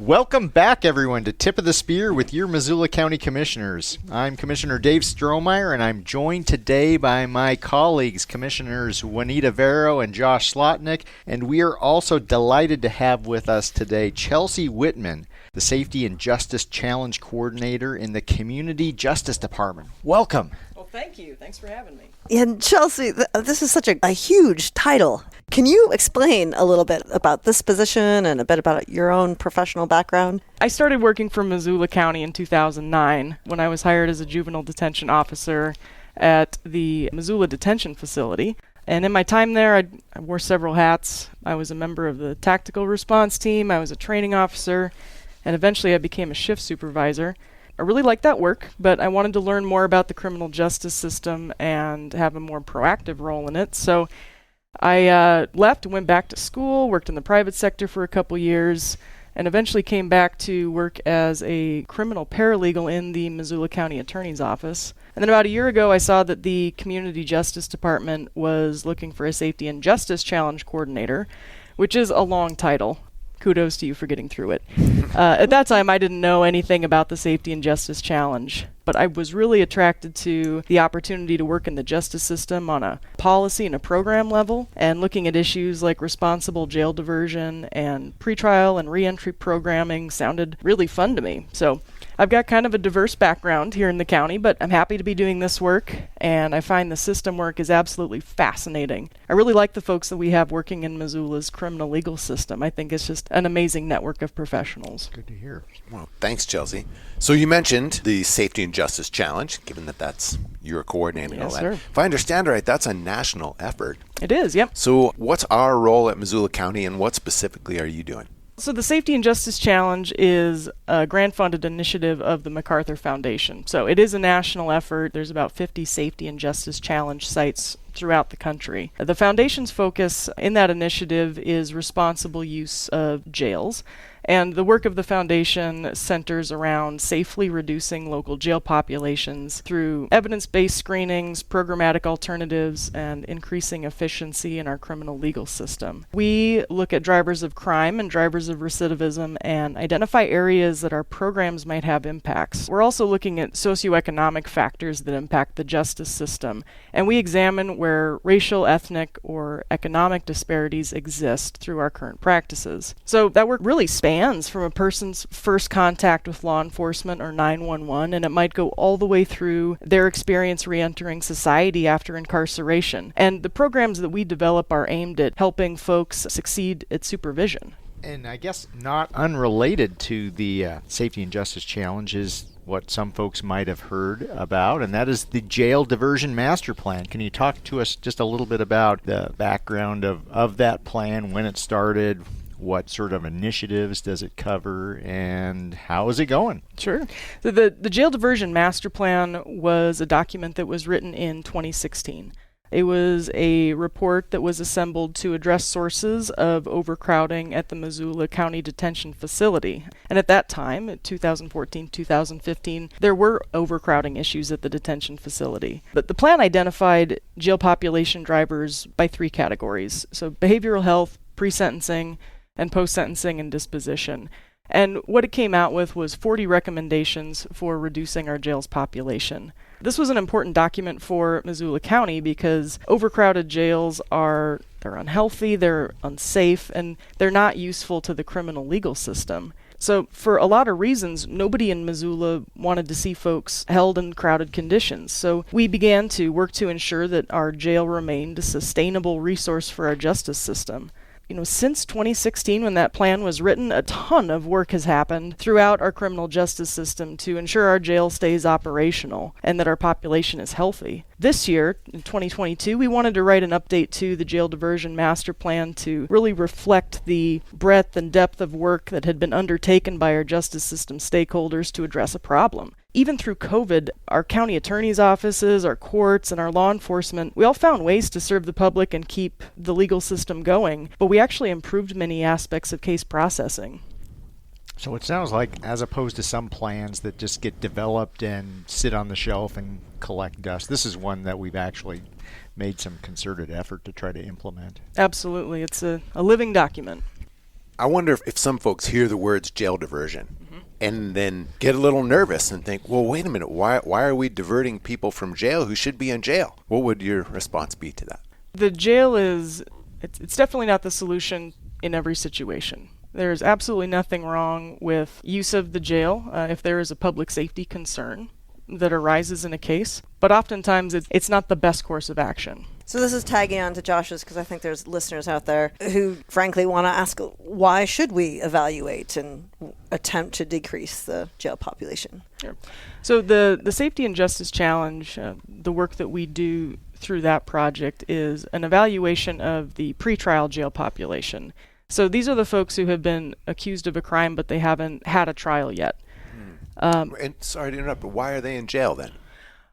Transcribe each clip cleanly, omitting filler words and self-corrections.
Welcome back, everyone, to Tip of the Spear with your Missoula County Commissioners. I'm Commissioner Dave Strohmeyer, and I'm joined today by my colleagues, Commissioners Juanita Vero and Josh Slotnick, and we are also delighted to have with us today Chelsea Wittmann, the Safety and Justice Challenge Coordinator in the Community Justice Department. Welcome. Well, thank you. Thanks for having me. And Chelsea, this is such a huge title. Can you explain a little bit about this position and a bit about your own professional background? I started working for Missoula County in 2009 when I was hired as a juvenile detention officer at the Missoula Detention Facility. And in my time there, I wore several hats. I was a member of the tactical response team, I was a training officer, and eventually I became a shift supervisor. I really liked that work, but I wanted to learn more about the criminal justice system and have a more proactive role in it. So I left and went back to school, worked in the private sector for a couple years, and eventually came back to work as a criminal paralegal in the Missoula County Attorney's Office. And then about a year ago, I saw that the Community Justice Department was looking for a Safety and Justice Challenge Coordinator, which is a long title. Kudos to you for getting through it. At that time, I didn't know anything about the Safety and Justice Challenge, but I was really attracted to the opportunity to work in the justice system on a policy and a program level, and looking at issues like responsible jail diversion and pretrial and reentry programming sounded really fun to me. So I've got kind of a diverse background here in the county, but I'm happy to be doing this work, and I find the system work is absolutely fascinating. I really like the folks that we have working in Missoula's criminal legal system. I think it's just an amazing network of professionals. Good to hear. Well, thanks, Chelsea. So you mentioned the Safety and Justice Challenge, given that that's your coordinating all Yes, that. sir. If I understand right, that's a national effort. It is, yep. So what's our role at Missoula County, and what specifically are you doing? So the Safety and Justice Challenge is a grant-funded initiative of the MacArthur Foundation. So it is a national effort. There's about 50 Safety and Justice Challenge sites throughout the country. The foundation's focus in that initiative is responsible use of jails. And the work of the foundation centers around safely reducing local jail populations through evidence-based screenings, programmatic alternatives, and increasing efficiency in our criminal legal system. We look at drivers of crime and drivers of recidivism and identify areas that our programs might have impacts. We're also looking at socioeconomic factors that impact the justice system, and we examine where racial, ethnic, or economic disparities exist through our current practices. So that work really spans from a person's first contact with law enforcement or 911, and it might go all the way through their experience reentering society after incarceration. And the programs that we develop are aimed at helping folks succeed at supervision. And I guess not unrelated to the Safety and Justice Challenge is what some folks might have heard about, and that is the Jail Diversion Master Plan. Can you talk to us just a little bit about the background of that plan, when it started, what sort of initiatives does it cover, and how is it going? Sure. So the Jail Diversion Master Plan was a document that was written in 2016. It was a report that was assembled to address sources of overcrowding at the Missoula County Detention Facility. And at that time, in 2014, 2015, there were overcrowding issues at the detention facility. But the plan identified jail population drivers by three categories. So behavioral health, pre-sentencing, and post-sentencing and disposition. And what it came out with was 40 recommendations for reducing our jail's population. This was an important document for Missoula County because overcrowded jails they're unhealthy, they're unsafe, and they're not useful to the criminal legal system. So for a lot of reasons, nobody in Missoula wanted to see folks held in crowded conditions. So we began to work to ensure that our jail remained a sustainable resource for our justice system. Since 2016, when that plan was written, a ton of work has happened throughout our criminal justice system to ensure our jail stays operational and that our population is healthy. This year, in 2022, we wanted to write an update to the Jail Diversion Master Plan to really reflect the breadth and depth of work that had been undertaken by our justice system stakeholders to address a problem. Even through COVID, our county attorney's offices, our courts, and our law enforcement, we all found ways to serve the public and keep the legal system going, but we actually improved many aspects of case processing. So it sounds like, as opposed to some plans that just get developed and sit on the shelf and collect dust, this is one that we've actually made some concerted effort to try to implement. Absolutely. It's a living document. I wonder if some folks hear the words jail diversion and then get a little nervous and think, well, wait a minute, why are we diverting people from jail who should be in jail? What would your response be to that? The jail it's definitely not the solution in every situation. There is absolutely nothing wrong with use of the jail if there is a public safety concern that arises in a case, but oftentimes it's not the best course of action. So this is tagging on to Josh's, because I think there's listeners out there who frankly want to ask, why should we evaluate and attempt to decrease the jail population? Sure. So the Safety and Justice Challenge, the work that we do through that project is an evaluation of the pretrial jail population. So these are the folks who have been accused of a crime, but they haven't had a trial yet. And sorry to interrupt, but why are they in jail then?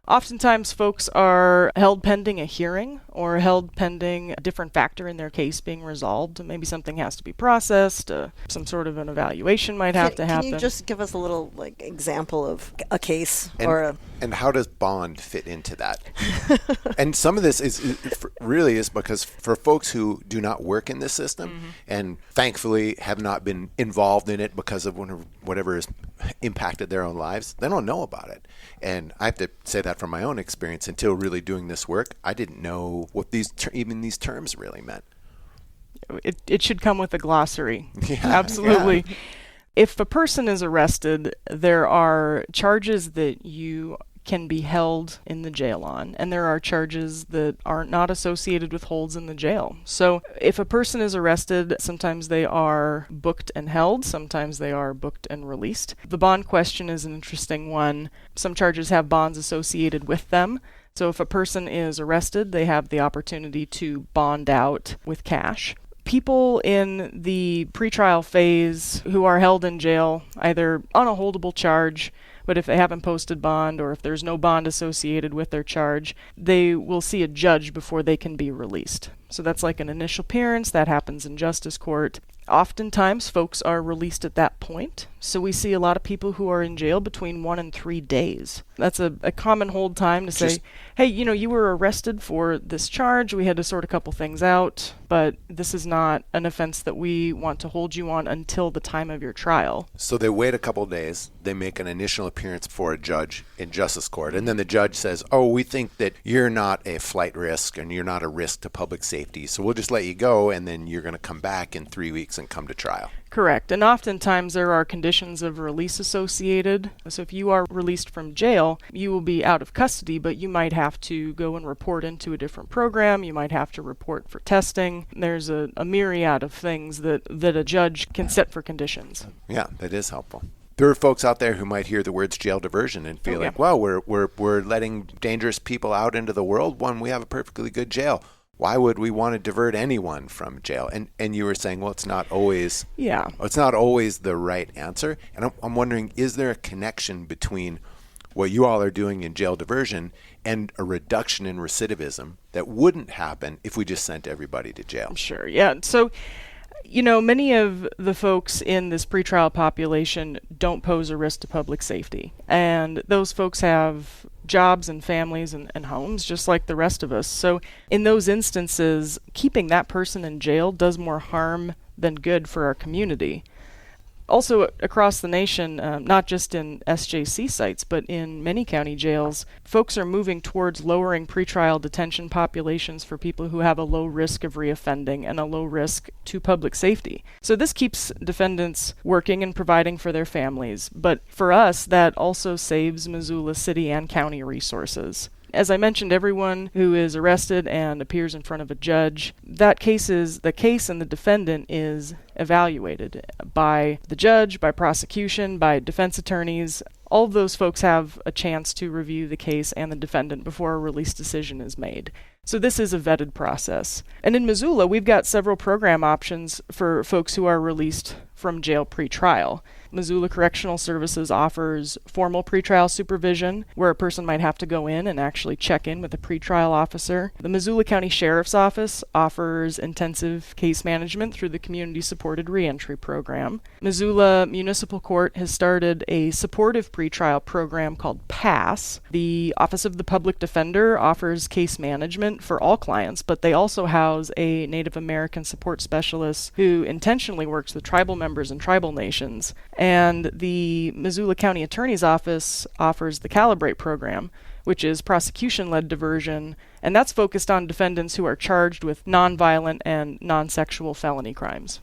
Oftentimes folks are held pending a hearing or held pending a different factor in their case being resolved. Maybe something has to be processed, some sort of an evaluation might have to happen. Can you just give us a little example of a case? And how does bond fit into that? And some of this is really because for folks who do not work in this system and thankfully have not been involved in it because of whatever has impacted their own lives, they don't know about it. And I have to say that from my own experience, until really doing this work, I didn't know what even these terms really meant. It should come with a glossary. Yeah, absolutely. Yeah. If a person is arrested, there are charges that you can be held in the jail on, and there are charges that are not associated with holds in the jail. So if a person is arrested, sometimes they are booked and held, sometimes they are booked and released. The bond question is an interesting one. Some charges have bonds associated with them. So if a person is arrested, they have the opportunity to bond out with cash. People in the pretrial phase who are held in jail, either on a holdable charge, but if they haven't posted bond or if there's no bond associated with their charge, they will see a judge before they can be released. So that's like an initial appearance that happens in justice court. Oftentimes, folks are released at that point. So we see a lot of people who are in jail between 1 and 3 days. That's a common hold time to say, hey, you were arrested for this charge. We had to sort a couple things out, but this is not an offense that we want to hold you on until the time of your trial. So they wait a couple days. They make an initial appearance before a judge in justice court. And then the judge says, we think that you're not a flight risk and you're not a risk to public safety. So we'll just let you go, and then you're going to come back in 3 weeks and come to trial. Correct. And oftentimes there are conditions of release associated. So if you are released from jail, you will be out of custody, but you might have to go and report into a different program. You might have to report for testing. There's a myriad of things that a judge can set for conditions. Yeah, that is helpful. There are folks out there who might hear the words jail diversion and feel like, well, we're letting dangerous people out into the world when we have a perfectly good jail. Why would we want to divert anyone from jail? And you were saying, well, it's not always it's not always the right answer. And I'm wondering, is there a connection between what you all are doing in jail diversion and a reduction in recidivism that wouldn't happen if we just sent everybody to jail? Sure, yeah. So, many of the folks in this pretrial population don't pose a risk to public safety. And those folks have jobs and families and homes just like the rest of us. So in those instances, keeping that person in jail does more harm than good for our community. Also across the nation, not just in SJC sites, but in many county jails, folks are moving towards lowering pretrial detention populations for people who have a low risk of reoffending and a low risk to public safety. So this keeps defendants working and providing for their families. But for us, that also saves Missoula City and county resources. As I mentioned, everyone who is arrested and appears in front of a judge, the case and the defendant is evaluated by the judge, by prosecution, by defense attorneys. All of those folks have a chance to review the case and the defendant before a release decision is made. So this is a vetted process. And in Missoula, we've got several program options for folks who are released from jail pre-trial. Missoula Correctional Services offers formal pretrial supervision, where a person might have to go in and actually check in with a pretrial officer. The Missoula County Sheriff's Office offers intensive case management through the Community-Supported Reentry Program. Missoula Municipal Court has started a supportive pretrial program called PASS. The Office of the Public Defender offers case management for all clients, but they also house a Native American support specialist who intentionally works with tribal members and tribal nations. And the Missoula County Attorney's Office offers the Calibrate program, which is prosecution-led diversion, and that's focused on defendants who are charged with nonviolent and non-sexual felony crimes.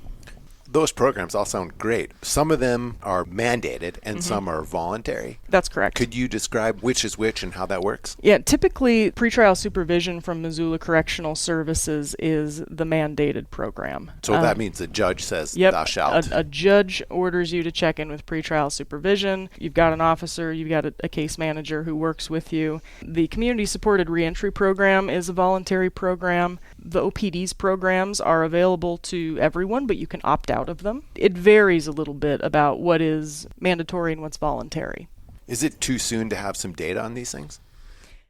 Those programs all sound great. Some of them are mandated and some are voluntary. That's correct. Could you describe which is which and how that works? Yeah, typically pretrial supervision from Missoula Correctional Services is the mandated program. So that means the judge says, yep, thou shalt. A judge orders you to check in with pretrial supervision. You've got an officer, you've got a case manager who works with you. The Community-Supported Reentry Program is a voluntary program. The OPD's programs are available to everyone, but you can opt out of them. It varies a little bit about what is mandatory and what's voluntary. Is it too soon to have some data on these things?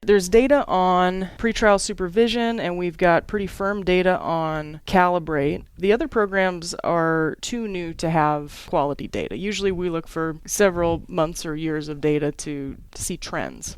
There's data on pretrial supervision, and we've got pretty firm data on Calibrate. The other programs are too new to have quality data. Usually we look for several months or years of data to see trends.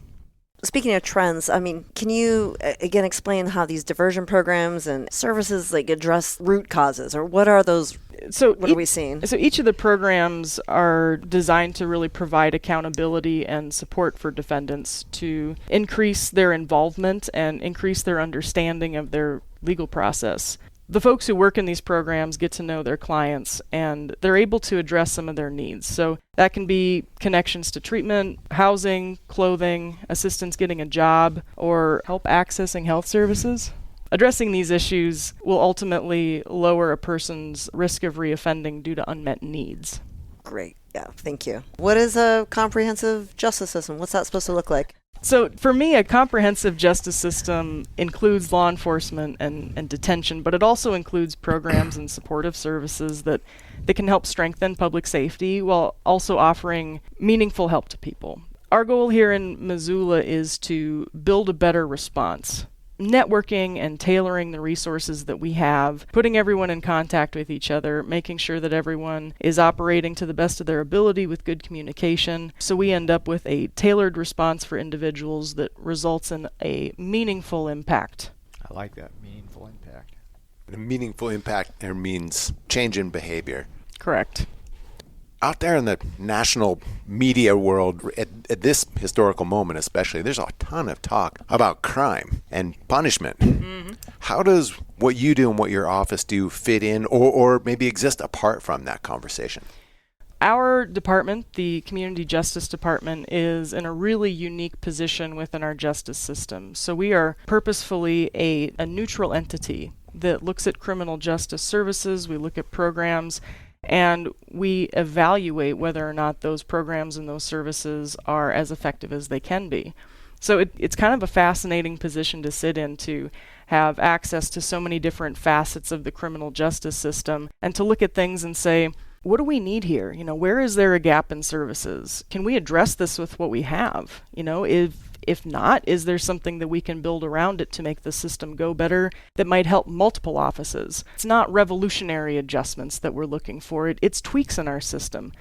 Speaking of trends, I mean, can you again explain how these diversion programs and services address root causes, or what are those? What are we seeing? So each of the programs are designed to really provide accountability and support for defendants to increase their involvement and increase their understanding of their legal process. The folks who work in these programs get to know their clients, and they're able to address some of their needs. So that can be connections to treatment, housing, clothing, assistance getting a job, or help accessing health services. Addressing these issues will ultimately lower a person's risk of reoffending due to unmet needs. Great. Yeah, thank you. What is a comprehensive justice system? What's that supposed to look like? So for me, a comprehensive justice system includes law enforcement and detention, but it also includes programs and supportive services that can help strengthen public safety while also offering meaningful help to people. Our goal here in Missoula is to build a better response. Networking and tailoring the resources that we have, putting everyone in contact with each other, making sure that everyone is operating to the best of their ability with good communication, so we end up with a tailored response for individuals that results in a meaningful impact. I like that, meaningful impact. A meaningful impact there means change in behavior. Correct. Out there in the national media world, at this historical moment especially, there's a ton of talk about crime and punishment. Mm-hmm. How does what you do and what your office do fit in or maybe exist apart from that conversation? Our department, the Community Justice Department, is in a really unique position within our justice system. So we are purposefully a neutral entity that looks at criminal justice services, we look at programs, and we evaluate whether or not those programs and those services are as effective as they can be. So it's kind of a fascinating position to sit in, to have access to so many different facets of the criminal justice system and to look at things and say, what do we need here? Where is there a gap in services? Can we address this with what we have? If not, is there something that we can build around it to make the system go better that might help multiple offices? It's not revolutionary adjustments that we're looking for. It's tweaks in our system.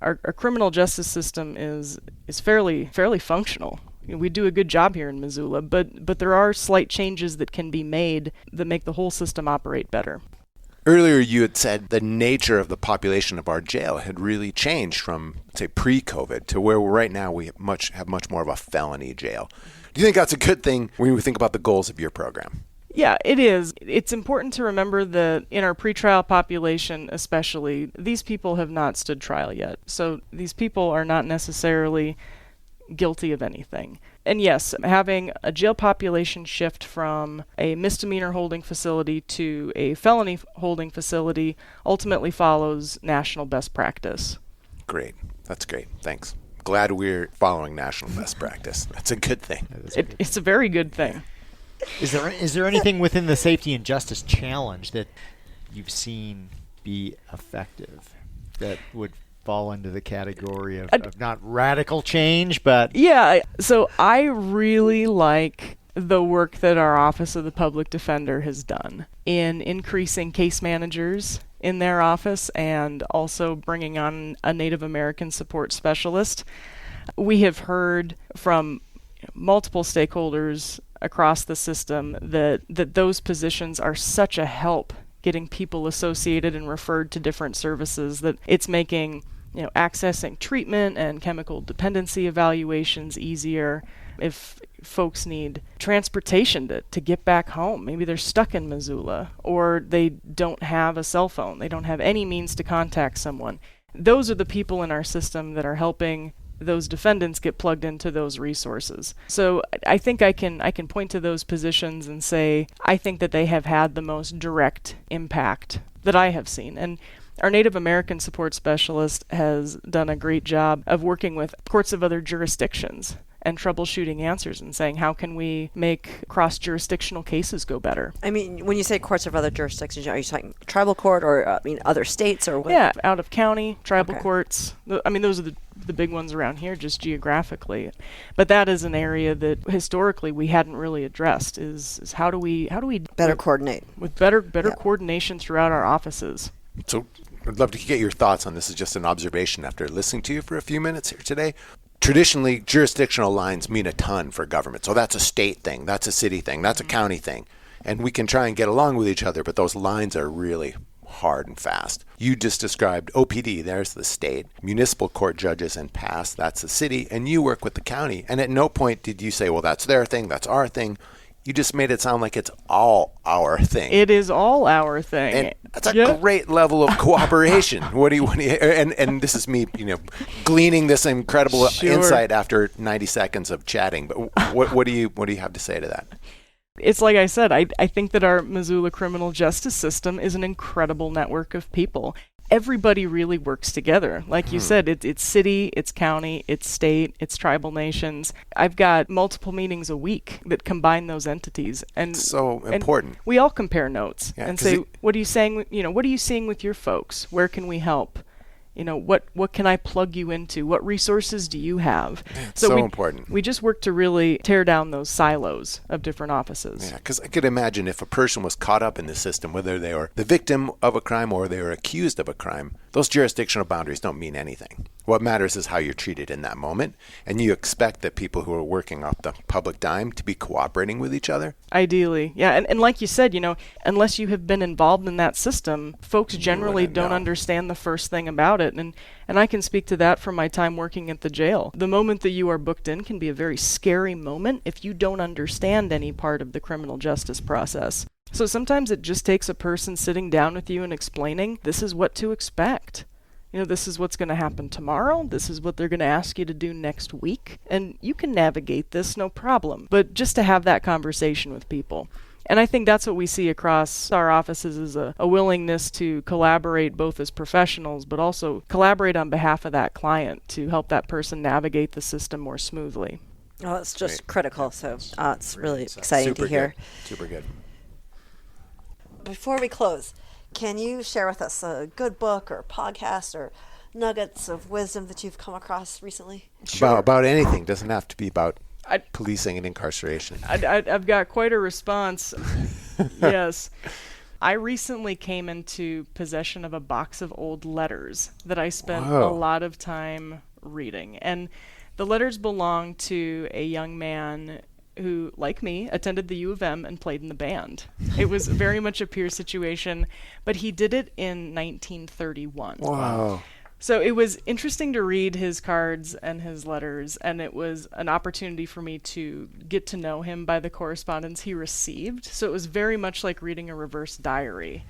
Our criminal justice system is fairly functional. We do a good job here in Missoula, but there are slight changes that can be made that make the whole system operate better. Earlier, you had said the nature of the population of our jail had really changed from, say, pre-COVID to where right now we have much more of a felony jail. Do you think that's a good thing when we think about the goals of your program? Yeah, it is. It's important to remember that in our pretrial population especially, these people have not stood trial yet. So these people are not necessarily guilty of anything. And yes, having a jail population shift from a misdemeanor holding facility to a felony holding facility ultimately follows national best practice. Great. That's great. Thanks. Glad we're following national best practice. That's a good thing. It's a very good thing. Is there anything within the safety and justice challenge that you've seen be effective that would fall into the category of not radical change, but... Yeah, so I really like the work that our Office of the Public Defender has done in increasing case managers in their office and also bringing on a Native American support specialist. We have heard from multiple stakeholders across the system that those positions are such a help getting people associated and referred to different services, that it's making accessing treatment and chemical dependency evaluations easier. If folks need transportation to get back home, maybe they're stuck in Missoula or they don't have a cell phone, they don't have any means to contact someone. Those are the people in our system that are helping those defendants get plugged into those resources. So I think I can point to those positions and say I think that they have had the most direct impact that I have seen. And our Native American support specialist has done a great job of working with courts of other jurisdictions and troubleshooting answers and saying, how can we make cross-jurisdictional cases go better? I mean, when you say courts of other jurisdictions, are you talking tribal court or other states or what? Yeah, out of county, tribal courts. Those are the big ones around here just geographically. But that is an area that historically we hadn't really addressed is how do we better coordinate with better coordination throughout our offices. So I'd love to get your thoughts on this. Is just an observation after listening to you for a few minutes here today. Traditionally, jurisdictional lines mean a ton for government. So that's a state thing, that's a city thing, that's a county thing. And we can try and get along with each other, but those lines are really hard and fast. You just described OPD, there's the state, municipal court judges and pass, that's the city, and you work with the county. And at no point did you say, well, that's their thing, that's our thing. You just made it sound like it's all our thing. It is all our thing. And that's a great level of cooperation. What do you and this is me, gleaning this incredible insight after 90 seconds of chatting. But what do you have to say to that? It's like I said, I think that our Missoula criminal justice system is an incredible network of people. Everybody really works together. Like you said, it's city, it's county, it's state, it's tribal nations. I've got multiple meetings a week that combine those entities. And so important. And we all compare notes and say, what are you saying? What are you seeing with your folks? Where can we help? What can I plug you into? What resources do you have? So important. We just work to really tear down those silos of different offices. Yeah, because I could imagine if a person was caught up in the system, whether they were the victim of a crime or they were accused of a crime, those jurisdictional boundaries don't mean anything. What matters is how you're treated in that moment, and you expect that people who are working off the public dime to be cooperating with each other. Ideally, yeah. And like you said, unless you have been involved in that system, folks generally don't understand the first thing about it. And I can speak to that from my time working at the jail. The moment that you are booked in can be a very scary moment if you don't understand any part of the criminal justice process. So sometimes it just takes a person sitting down with you and explaining, this is what to expect. This is what's going to happen tomorrow. This is what they're going to ask you to do next week. And you can navigate this, no problem. But just to have that conversation with people. And I think that's what we see across our offices is a willingness to collaborate both as professionals, but also collaborate on behalf of that client to help that person navigate the system more smoothly. Oh, it's just critical. So it's really exciting to hear. Super good. Before we close, can you share with us a good book or podcast or nuggets of wisdom that you've come across recently? Sure. About anything. Doesn't have to be about policing and incarceration. I've got quite a response. Yes. I recently came into possession of a box of old letters that I spent a lot of time reading. And the letters belong to a young man who, like me, attended the U of M and played in the band. It was very much a peer situation, but he did it in 1931. Wow. So it was interesting to read his cards and his letters, and it was an opportunity for me to get to know him by the correspondence he received. So it was very much like reading a reverse diary.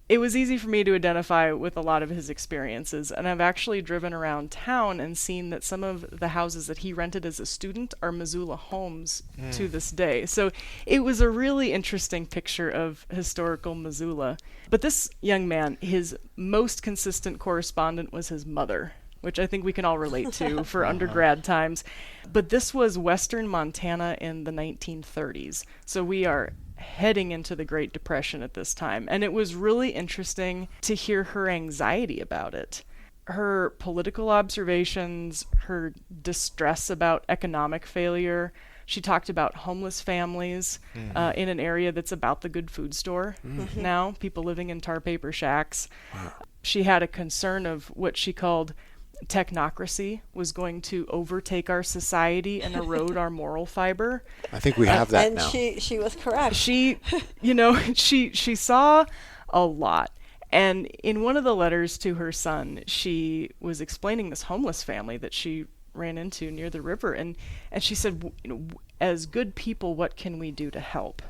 It was easy for me to identify with a lot of his experiences, and I've actually driven around town and seen that some of the houses that he rented as a student are Missoula homes to this day. So it was a really interesting picture of historical Missoula. But this young man, his most consistent correspondent was his mother, which I think we can all relate to for undergrad times. But this was western Montana in the 1930s. So we are heading into the Great Depression at this time. And it was really interesting to hear her anxiety about it. her political observations, her distress about economic failure. She talked about homeless families in an area that's about the good food store now, people living in tar paper shacks. Wow. She had a concern of what she called technocracy was going to overtake our society and erode our moral fiber. I think we have that and now. She was correct. She saw a lot. And in one of the letters to her son, she was explaining this homeless family that she ran into near the river. And she said, as good people, what can we do to help?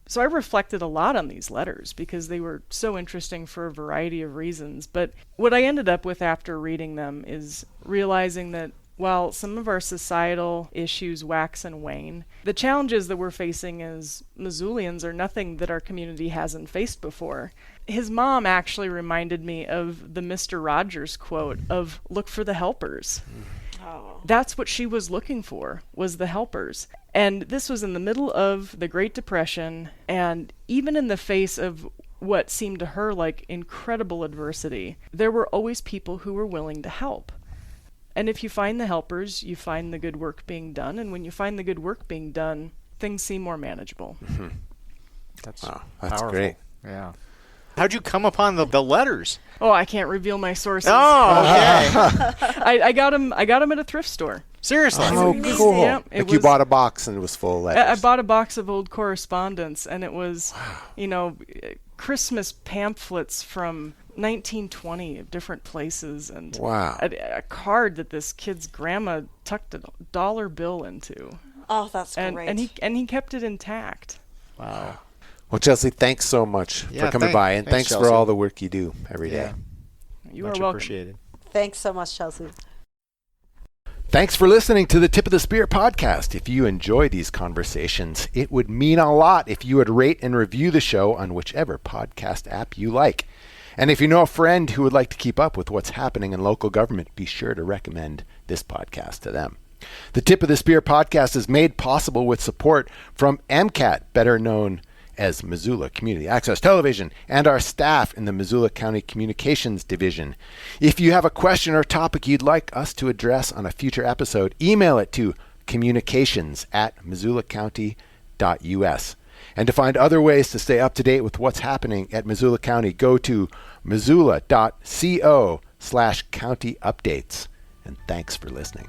So I reflected a lot on these letters because they were so interesting for a variety of reasons. But what I ended up with after reading them is realizing that while some of our societal issues wax and wane, the challenges that we're facing as Missoulians are nothing that our community hasn't faced before. His mom actually reminded me of the Mr. Rogers quote of "Look for the helpers." Oh. That's what she was looking for, was the helpers. And this was in the middle of the Great Depression, and even in the face of what seemed to her like incredible adversity, there were always people who were willing to help. And if you find the helpers, you find the good work being done. And when you find the good work being done, things seem more manageable. Mm-hmm. That's powerful. Great. Yeah. How'd you come upon the letters? Oh, I can't reveal my sources. Oh, okay. I got them at a thrift store. Seriously? Oh, cool. Yeah, you bought a box and it was full of letters. I bought a box of old correspondence, and it was, Christmas pamphlets from 1920 of different places, and a card that this kid's grandma tucked a dollar bill into. Oh, that's great. And he kept it intact. Wow. Well, Chelsea, thanks so much for coming by, and thanks Chelsea. for all the work you do every day. You much are welcome. Appreciated. Thanks so much, Chelsea. Thanks for listening to the Tip of the Spear podcast. If you enjoy these conversations, it would mean a lot if you would rate and review the show on whichever podcast app you like. And if you know a friend who would like to keep up with what's happening in local government, be sure to recommend this podcast to them. The Tip of the Spear podcast is made possible with support from MCAT, better known as Missoula Community Access Television, and our staff in the Missoula County Communications Division. If you have a question or topic you'd like us to address on a future episode, email it to communications@missoulacounty.us. And to find other ways to stay up to date with what's happening at Missoula County, go to missoula.co/county updates. And thanks for listening.